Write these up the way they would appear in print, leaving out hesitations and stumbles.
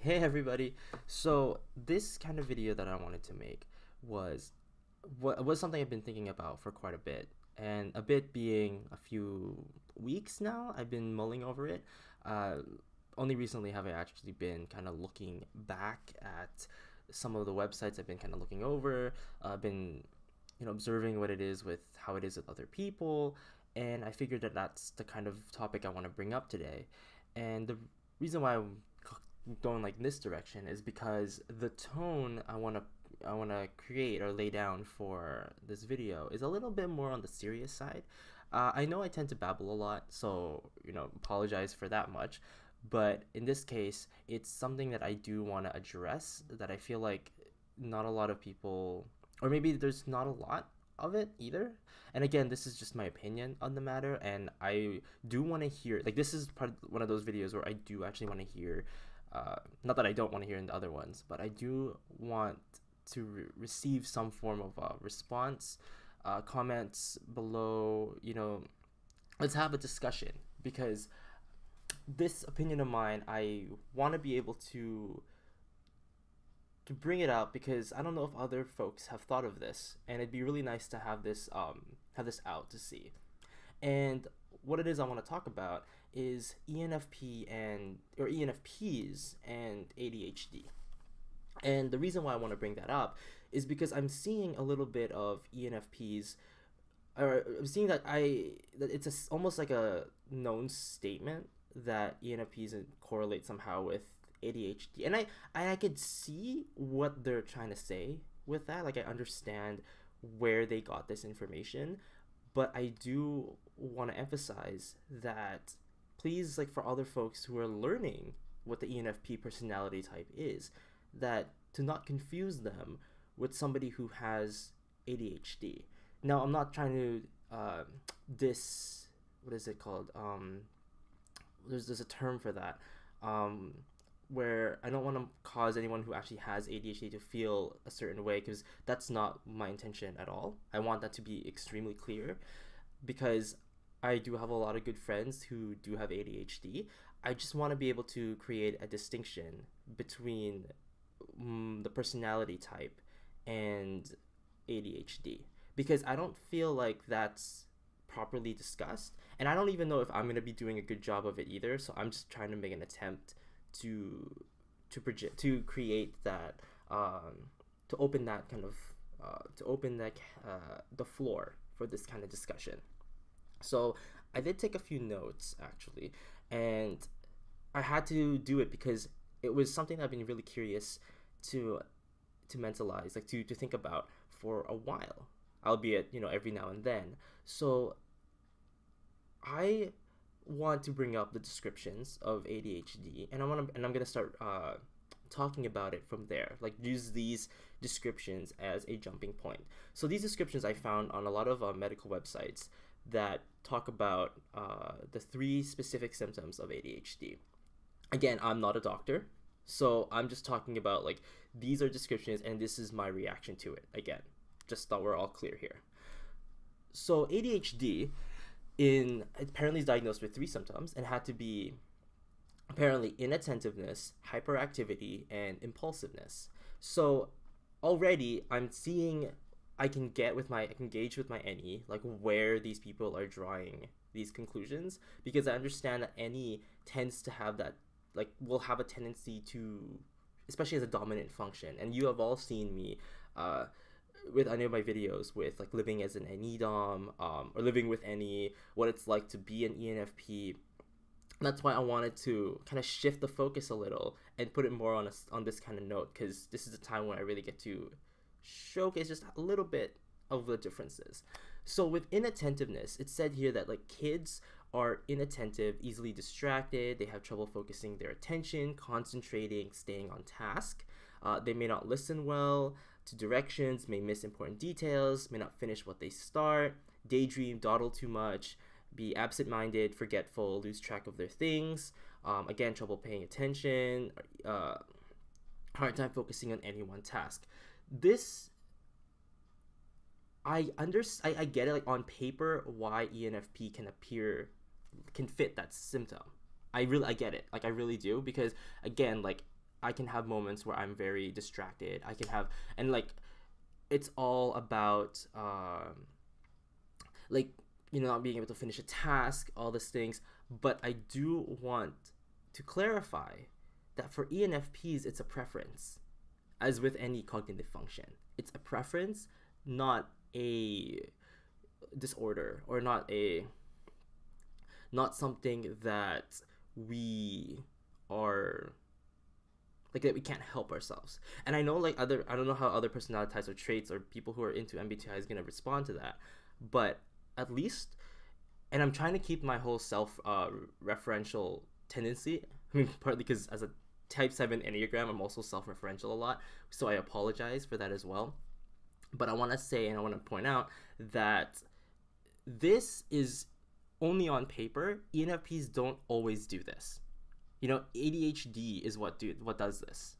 Hey everybody. So this kind of video that I wanted to make was was something I've been thinking about for quite a bit. And a bit being a few weeks now, I've been mulling over it. Uh, Only recently have I actually been kind of looking back at some of the websites I've been kind of looking over. I've been, observing what it is with how it is with other people, and I figured that that's the kind of topic I want to bring up today. And the reason why I'm going like this direction is because the tone I want to create or lay down for this video is a little bit more on the serious side. I know I tend to babble a lot, so apologize for that much. But in this case, it's something that I do want to address that I feel like not a lot of people, or maybe there's not a lot of it either. And again, this is just my opinion on the matter, and I do want to hear, like, this is part of one of those videos where I do actually want to hear, not that I don't want to hear in the other ones, but I do want to receive some form of response, comments below. Let's have a discussion, because this opinion of mine, I want to be able to bring it out, because I don't know if other folks have thought of this, and it'd be really nice to have this out to see. And what it is I want to talk about is ENFPs and ADHD. And the reason why I want to bring that up is because I'm seeing a little bit of ENFPs, or I'm seeing that it's almost like a known statement that ENFPs correlate somehow with ADHD, and I could see what they're trying to say with that. Like, I understand where they got this information, but I do want to emphasize that, please, like, for other folks who are learning what the ENFP personality type is, that to not confuse them with somebody who has ADHD. Now, I'm not trying to what is it called? There's a term for that, where I don't want to cause anyone who actually has ADHD to feel a certain way, because that's not my intention at all. I want that to be extremely clear, because I do have a lot of good friends who do have ADHD. I just want to be able to create a distinction between the personality type and ADHD, because I don't feel like that's properly discussed, and I don't even know if I'm going to be doing a good job of it either. So I'm just trying to make an attempt to create that, to open that kind of the floor for this kind of discussion. So I did take a few notes, actually, and I had to do it because it was something I've been really curious to mentalize, like to think about for a while, albeit every now and then. So I want to bring up the descriptions of ADHD, and I'm gonna start talking about it from there. Like, use these descriptions as a jumping point. So these descriptions I found on a lot of medical websites that talk about the 3 specific symptoms of ADHD. Again, I'm not a doctor, so I'm just talking about, like, these are descriptions, and this is my reaction to it. Again, just thought we're all clear here. So ADHD apparently is diagnosed with 3 symptoms, and had to be apparently inattentiveness, hyperactivity, and impulsiveness. So already I'm seeing, I can gauge with my NE, like, where these people are drawing these conclusions, because I understand that NE tends to have that, like, will have a tendency to, especially as a dominant function. And you have all seen me with any of my videos with, like, living as an NE dom, or living with NE, what it's like to be an ENFP. That's why I wanted to kind of shift the focus a little and put it more on this kind of note, because this is a time when I really get to showcase just a little bit of the differences. So with inattentiveness, it said here that, like, kids are inattentive, easily distracted, they have trouble focusing their attention, concentrating, staying on task. They may not listen well to directions, may miss important details, may not finish what they start, daydream, dawdle too much, be absent-minded, forgetful, lose track of their things, again, trouble paying attention, hard time focusing on any one task. This, I get it, like, on paper, why ENFP can fit that symptom. I get it, like, I really do, because again, like, I can have moments where I'm very distracted. I can have, and like, it's all about like, not being able to finish a task, all these things. But I do want to clarify that for ENFPs, it's a preference, as with any cognitive function. It's a preference, not a disorder, or not something that we are like, that we can't help ourselves. And I know, like, I don't know how other personality types or traits or people who are into MBTI is going to respond to that, but at least, and I'm trying to keep my whole self referential tendency. I mean, partly because as a type 7 Enneagram, I'm also self referential a lot, so I apologize for that as well. But I want to say, and I want to point out, that this is only on paper. ENFPs don't always do this. ADHD is what does this.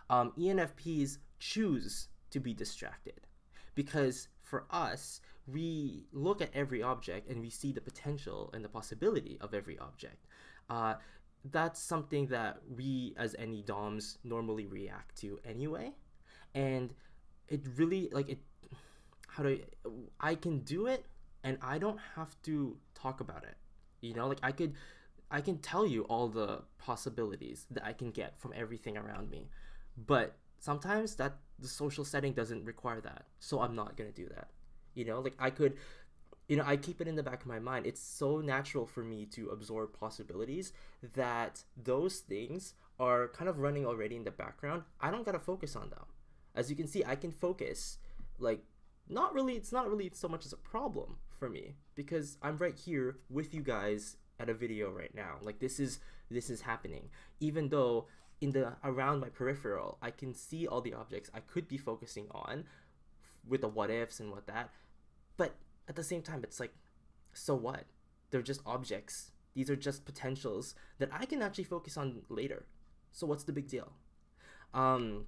ENFPs choose to be distracted because for us, we look at every object and we see the potential and the possibility of every object. That's something that we as any DOMs normally react to anyway. And it really, like, I can do it and I don't have to talk about it. Like, I can tell you all the possibilities that I can get from everything around me. But sometimes that the social setting doesn't require that. So I'm not going to do that. Like, I could, I keep it in the back of my mind. It's so natural for me to absorb possibilities that those things are kind of running already in the background. I don't got to focus on them. As you can see, I can focus, like, it's not really so much as a problem for me because I'm right here with you guys at a video right now. Like, this is happening, even though around my peripheral I can see all the objects I could be focusing on with the what ifs and what that. But at the same time, it's like, so what? They're just objects. These are just potentials that I can actually focus on later. So what's the big deal? And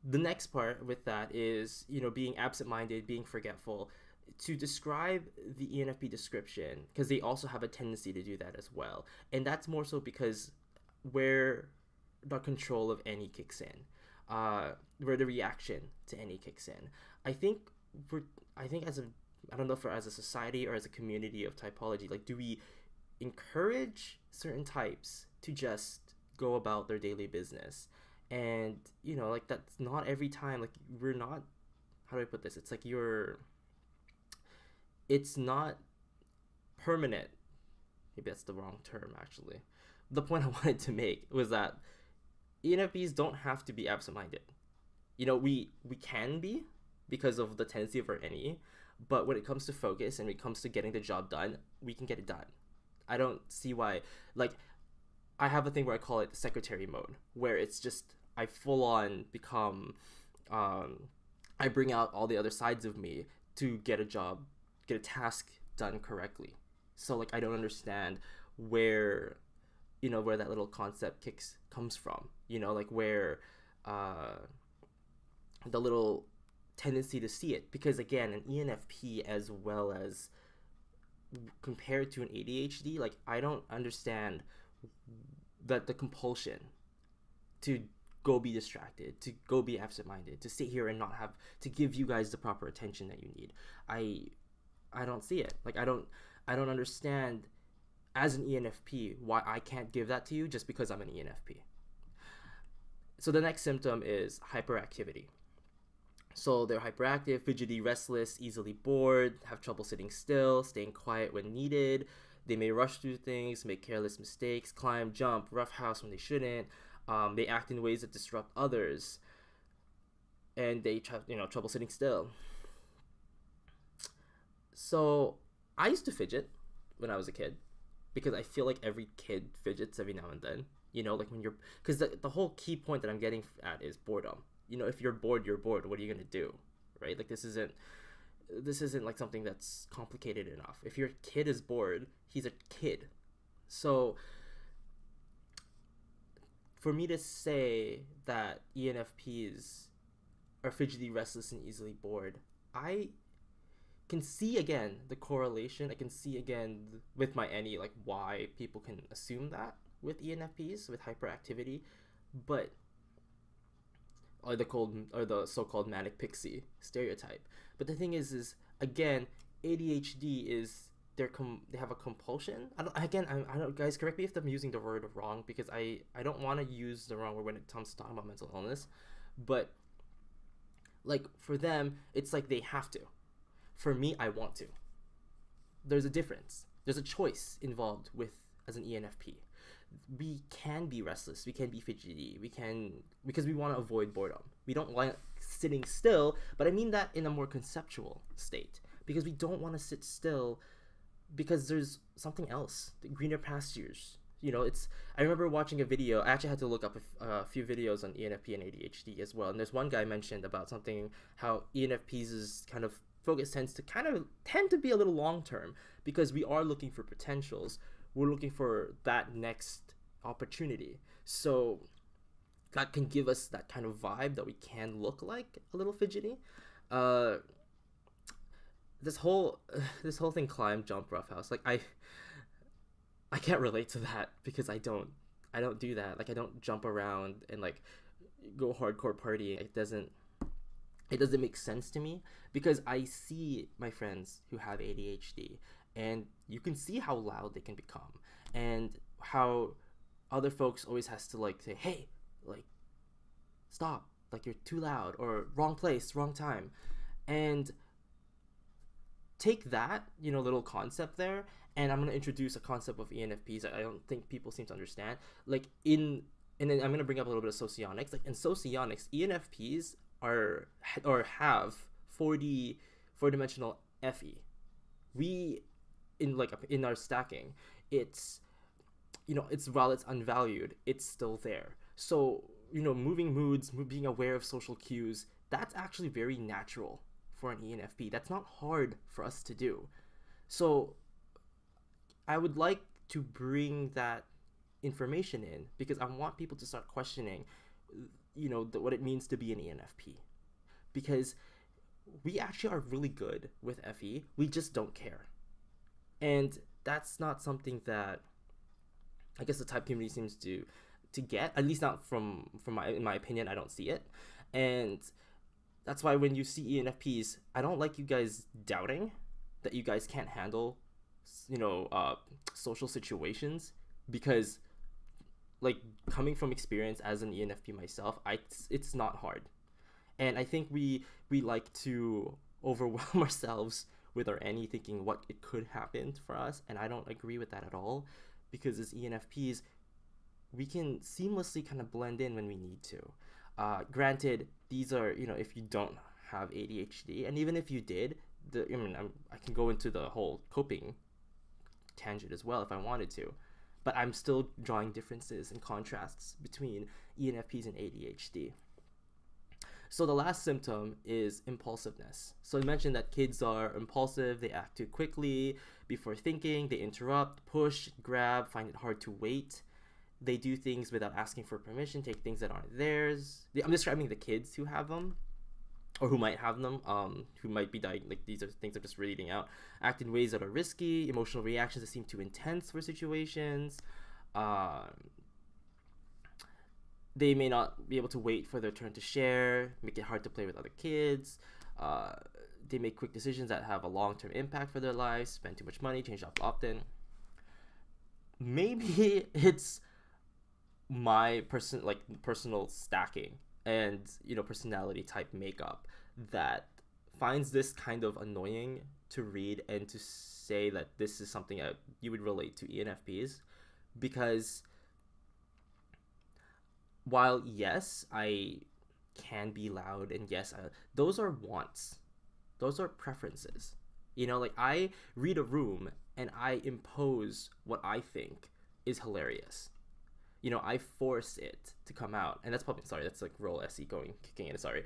the next part with that is, being absent-minded, being forgetful. To describe the ENFP description, because they also have a tendency to do that as well. And that's more so because where the control of any kicks in, where the reaction to any kicks in. I think I don't know if as a society or as a community of typology, like, do we encourage certain types to just go about their daily business? And, like, that's not every time. Like, we're not, how do I put this? It's like it's not permanent. Maybe that's the wrong term, actually. The point I wanted to make was that ENFPs don't have to be absent-minded. We can be because of the tendency of our NE, but when it comes to focus and when it comes to getting the job done, we can get it done. I don't see why. Like, I have a thing where I call it secretary mode, where it's just, I full on become, I bring out all the other sides of me to get a task done correctly. So, like, I don't understand where that little concept comes from, like, where the little tendency to see it. Because again, an ENFP, as well as compared to an ADHD, like, I don't understand that the compulsion to go be distracted, to go be absent-minded, to sit here and not have to give you guys the proper attention that you need. I don't see it. Like, I don't understand as an ENFP why I can't give that to you just because I'm an ENFP. So the next symptom is hyperactivity. So they're hyperactive, fidgety, restless, easily bored, have trouble sitting still, staying quiet when needed. They may rush through things, make careless mistakes, climb, jump, roughhouse when they shouldn't. They act in ways that disrupt others, and they trouble sitting still. So I used to fidget when I was a kid, because I feel like every kid fidgets every now and then. Like, when you're, because the whole key point that I'm getting at is boredom. If you're bored, you're bored. What are you gonna do, right? Like, this isn't like something that's complicated enough. If your kid is bored, he's a kid. So for me to say that ENFPs are fidgety, restless, and easily bored, I can see again the correlation. I can see again with my NE, like, why people can assume that. with ENFPs with hyperactivity, but or the so-called manic pixie stereotype. But the thing is again, ADHD is they have a compulsion. I don't, guys, correct me if I'm using the word wrong, because I don't want to use the wrong word when it comes to talking about mental illness, but like for them it's like they have to. For me, I want to. There's a difference. There's a choice involved with as an ENFP. We can be restless, we can be fidgety, we can, because we want to avoid boredom. We don't like sitting still, but I mean that in a more conceptual state, because we don't want to sit still because there's something else, the greener pastures. It's, I remember watching a video. I actually had to look up a few videos on ENFP and ADHD as well, and there's one guy mentioned about something, how ENFPs' kind of focus tend to be a little long term, because we are looking for potentials. We're looking for that next opportunity. So that can give us that kind of vibe that we can look like a little fidgety. This whole thing, climb, jump, roughhouse. Like I can't relate to that, because I don't do that. Like I don't jump around and like go hardcore partying. It doesn't make sense to me, because I see my friends who have ADHD, and you can see how loud they can become, and how other folks always has to like say, hey, like stop, like you're too loud, or wrong place, wrong time. And take that, little concept there, and I'm going to introduce a concept of ENFPs that I don't think people seem to understand. Like and then I'm going to bring up a little bit of socionics. Like in socionics, ENFPs have 4-dimensional FE. We, in our stacking, it's, it's, while it's unvalued, it's still there. So, moving moods, being aware of social cues, that's actually very natural for an ENFP. That's not hard for us to do. So I would like to bring that information in, because I want people to start questioning, what it means to be an ENFP. Because we actually are really good with FE, we just don't care. And that's not something that I guess the type community seems to get, at least not from in my opinion. I don't see it. And that's why when you see ENFPs, I don't like you guys doubting that you guys can't handle, social situations, because, like, coming from experience as an ENFP myself, it's not hard. And I think we like to overwhelm ourselves with our any, thinking what it could happen for us, and I don't agree with that at all, because as ENFPs, we can seamlessly kind of blend in when we need to. Granted, these are, if you don't have ADHD, and even if you did, I can go into the whole coping tangent as well if I wanted to, but I'm still drawing differences and contrasts between ENFPs and ADHD. So the last symptom is impulsiveness. So I mentioned that kids are impulsive, they act too quickly before thinking, they interrupt, push, grab, find it hard to wait. They do things without asking for permission, take things that aren't theirs. I'm describing the kids who have them, or who might have them, who might be dying. Like, these are things I'm just reading out. Act in ways that are risky, emotional reactions that seem too intense for situations. They may not be able to wait for their turn to share, make it hard to play with other kids. They make quick decisions that have a long-term impact for their lives, spend too much money, change jobs often. Maybe it's my personal stacking and personality type makeup that finds this kind of annoying to read, and to say that this is something that you would relate to ENFPs, because while yes, I can be loud, and yes, those are wants, those are preferences. Like, I read a room and I impose what I think is hilarious. I force it to come out, and that's probably, sorry, that's like roll SE kicking in. Sorry.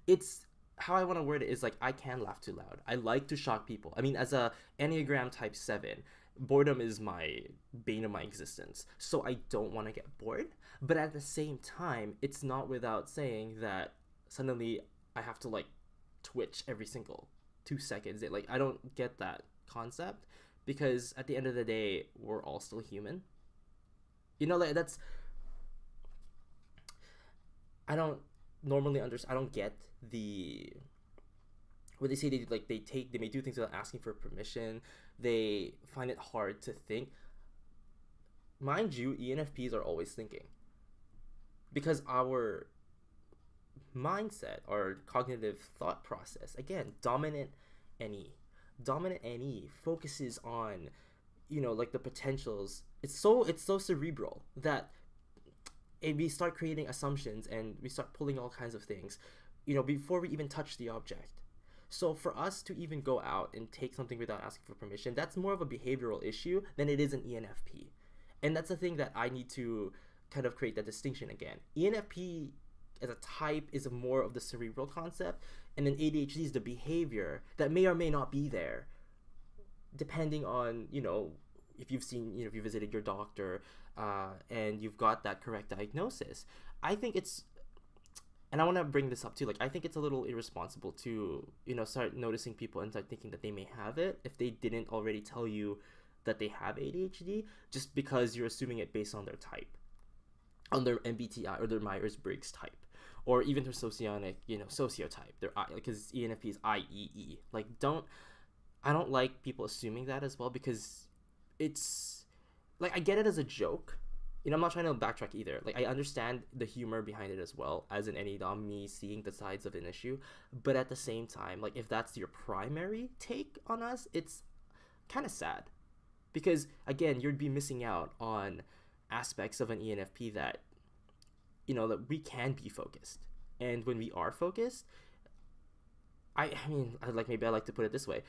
It's how I want to word it is like, I can laugh too loud. I like to shock people. I mean, as a Enneagram type 7, boredom is my bane of my existence. So I don't want to get bored, but at the same time, it's not without saying that suddenly I have to like twitch every single 2 seconds. Like, I don't get that concept, because at the end of the day, we're all still human. Like that's, I don't normally understand. I don't get the, when they say they may do things without asking for permission. They find it hard to think. Mind you, ENFPs are always thinking, because our mindset, our cognitive thought process, again, dominant NE focuses on, like the potentials. It's so cerebral that we start creating assumptions and we start pulling all kinds of things, before we even touch the object. So for us to even go out and take something without asking for permission, that's more of a behavioral issue than it is an ENFP. And that's the thing that I need to kind of create that distinction again. ENFP as a type is more of the cerebral concept, and then ADHD is the behavior that may or may not be there, depending on, if you've seen, if you visited your doctor, and you've got that correct diagnosis. I think it's, and I want to bring this up too, like, I think it's a little irresponsible to, start noticing people and start thinking that they may have it if they didn't already tell you that they have ADHD, just because you're assuming it based on their type, on their MBTI or their Myers-Briggs type, or even their sociotype, their because ENFP is IEE. Like, I don't like people assuming that as well, because it's like, I get it as a joke. I'm not trying to backtrack either. Like, I understand the humor behind it as well, as in any dom, me seeing the sides of an issue. But at the same time, like, if that's your primary take on us, it's kind of sad. Because, again, you'd be missing out on aspects of an ENFP that, that we can be focused. And when we are focused, I mean, maybe I like to put it this way.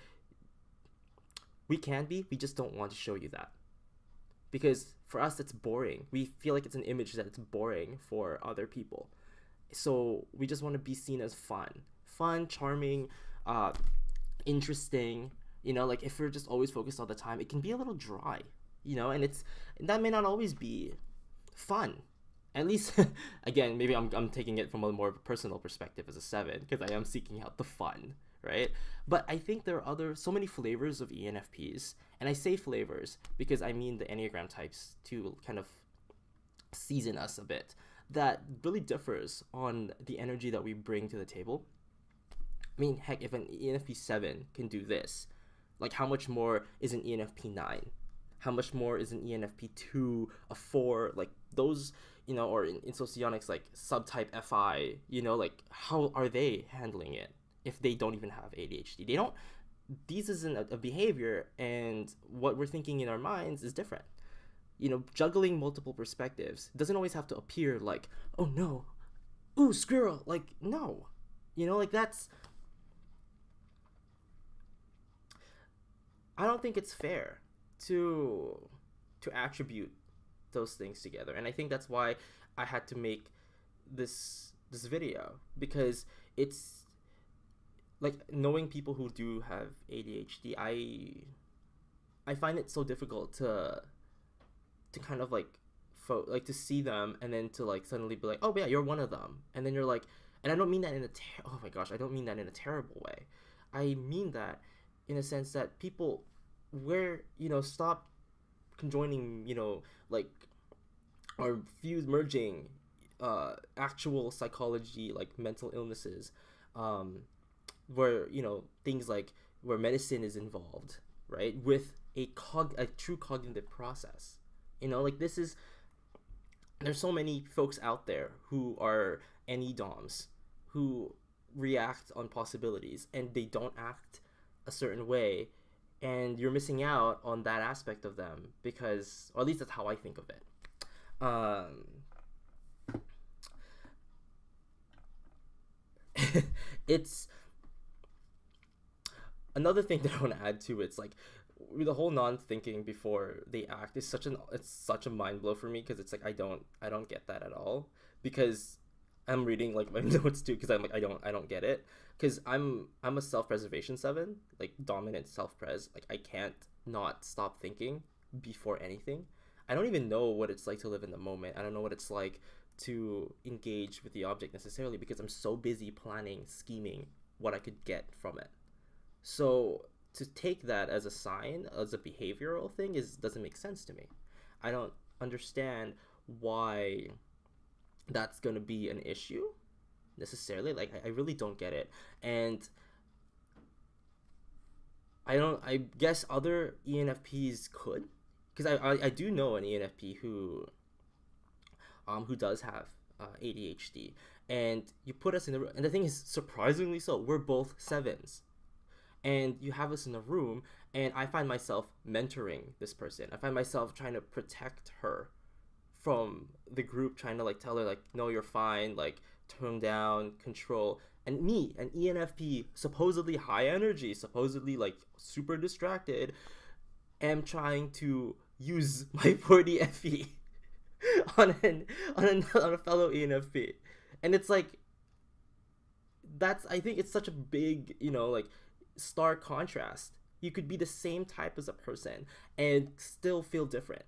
We can be, we just don't want to show you that. Because for us, it's boring. We feel like it's an image that it's boring for other people. So we just want to be seen as fun, charming, interesting. Like, if we're just always focused all the time, it can be a little dry, and that may not always be fun. At least, again, maybe I'm taking it from a more personal perspective as a 7, because I am seeking out the fun, right? But I think there are so many flavors of ENFPs, and I say flavors because I mean the Enneagram types to kind of season us a bit, that really differs on the energy that we bring to the table. I mean, heck, if an ENFP 7 can do this, like, how much more is an ENFP 9? How much more is an ENFP 2, a 4? Like, those, or in socionics, like subtype FI, like, how are they handling it if they don't even have ADHD? This isn't a behavior, and what we're thinking in our minds is different. Juggling multiple perspectives doesn't always have to appear like, oh no, ooh, squirrel. Like, no, like, that's, I don't think it's fair to attribute those things together. And I think that's why I had to make this video, because it's like, knowing people who do have ADHD, I find it so difficult to kind of like to see them, and then to like suddenly be like, oh yeah, you're one of them, and then you're like, and I don't mean that in oh my gosh, I don't mean that in a terrible way. I mean that in a sense that people, where, stop conjoining, like, or merging actual psychology, like mental illnesses, where, things like where medicine is involved, right, with a true cognitive process. Like, there's so many folks out there who are NE-DOMs, who react on possibilities, and they don't act a certain way, and you're missing out on that aspect of them, because, or at least that's how I think of it. It's another thing that I want to add to it's like, the whole non-thinking before they act is it's such a mind blow for me, because it's like, I don't get that at all, because I'm reading like my notes too, because I'm like, I don't get it, because I'm a self-preservation 7, like dominant self-pres. Like, I can't not stop thinking before anything. I don't even know what it's like to live in the moment. I don't know what it's like to engage with the object necessarily, because I'm so busy planning, scheming what I could get from it. So to take that as a sign, as a behavioral thing, doesn't make sense to me. I'm understand why that's gonna be an issue necessarily. Like I really don't get it. And I guess other ENFPs could, because I do know an ENFP who does have ADHD, and you put us in the room, and the thing is, surprisingly so, we're both sevens, and you have us in a room, and I find myself mentoring this person. I find myself trying to protect her from the group, trying to like tell her like, no, you're fine, like tone down, control. And me, an ENFP, supposedly high energy, supposedly like super distracted, am trying to use my 40 FE on a fellow ENFP. And it's like, I think it's such a big, like stark contrast. You could be the same type as a person and still feel different,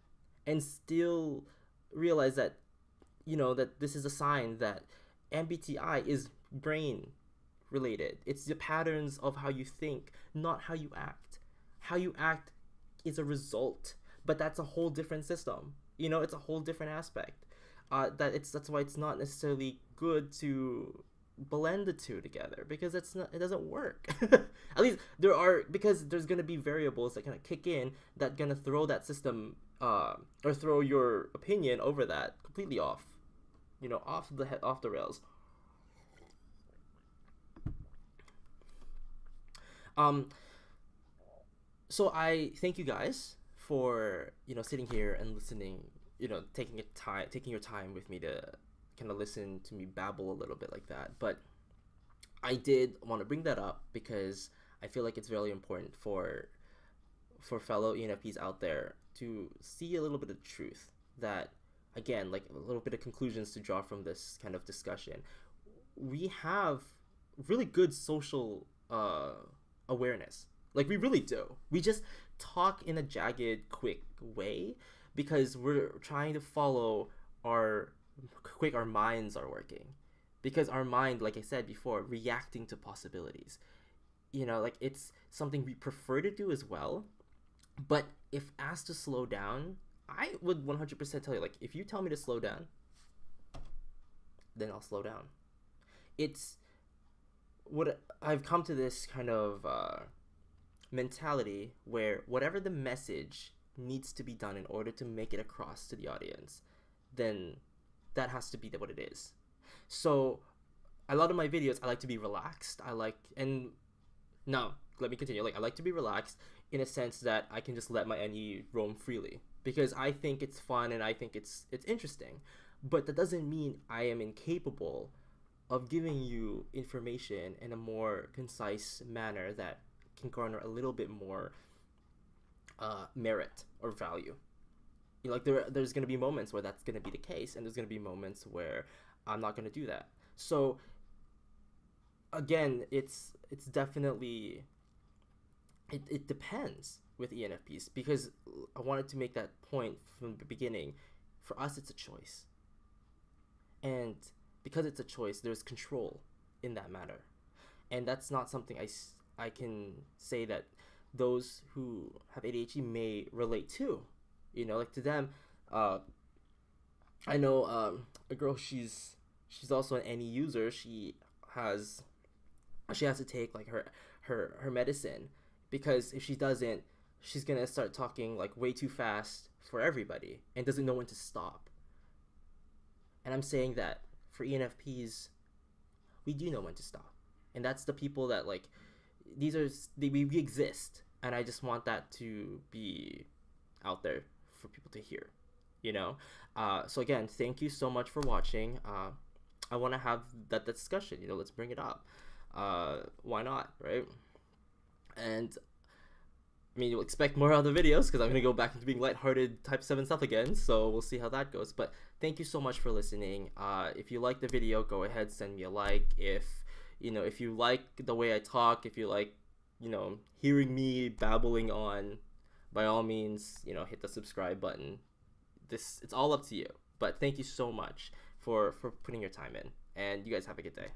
and still realize that, that this is a sign that MBTI is brain related. It's the patterns of how you think, not how you act. How you act is a result, but that's a whole different system. It's a whole different aspect. That's why it's not necessarily good to blend the two together, because it doesn't work. At least because there's gonna be variables that kind of kick in that gonna throw that system or throw your opinion over that completely off, off the rails. So I thank you guys for sitting here and listening, taking your time with me to kind of listen to me babble a little bit like that. But I did want to bring that up because I feel like it's really important for fellow ENFPs out there to see a little bit of truth, that again, like a little bit of conclusions to draw from this kind of discussion. We have really good social awareness. Like we really do. We just talk in a jagged, quick way because we're trying to follow how quick our minds are working. Because our mind, like I said before, reacting to possibilities. Like it's something we prefer to do as well. But if asked to slow down, I would 100% tell you, like, if you tell me to slow down, then I'll slow down. It's what I've come to this kind of mentality where whatever the message needs to be done in order to make it across to the audience, then that has to be what it is. So a lot of my videos, I like to be relaxed. Now let me continue. Like I like to be relaxed in a sense that I can just let my NE roam freely because I think it's fun and I think it's interesting. But that doesn't mean I am incapable of giving you information in a more concise manner that can garner a little bit more merit or value. Like there's going to be moments where that's going to be the case, and there's going to be moments where I'm not going to do that. So again, it's definitely it depends with ENFPs, because I wanted to make that point from the beginning. For us, it's a choice, and because it's a choice, there's control in that matter, and that's not something I can say that those who have ADHD may relate to. Like to them, I know a girl. She's also an NE user. She has to take like her medicine, because if she doesn't, she's gonna start talking like way too fast for everybody and doesn't know when to stop. And I'm saying that for ENFPs, we do know when to stop, and that's the people that like we exist, and I just want that to be out there for people to hear, so again, thank you so much for watching. I want to have that discussion, let's bring it up. Why not, right? And I mean, you'll expect more other videos because I'm gonna go back into being lighthearted type 7 stuff again, so we'll see how that goes. But thank you so much for listening. If you like the video, go ahead, send me a like. If you like the way I talk, if you like hearing me babbling on, by all means, hit the subscribe button. It's all up to you. But thank you so much for putting your time in, and you guys have a good day.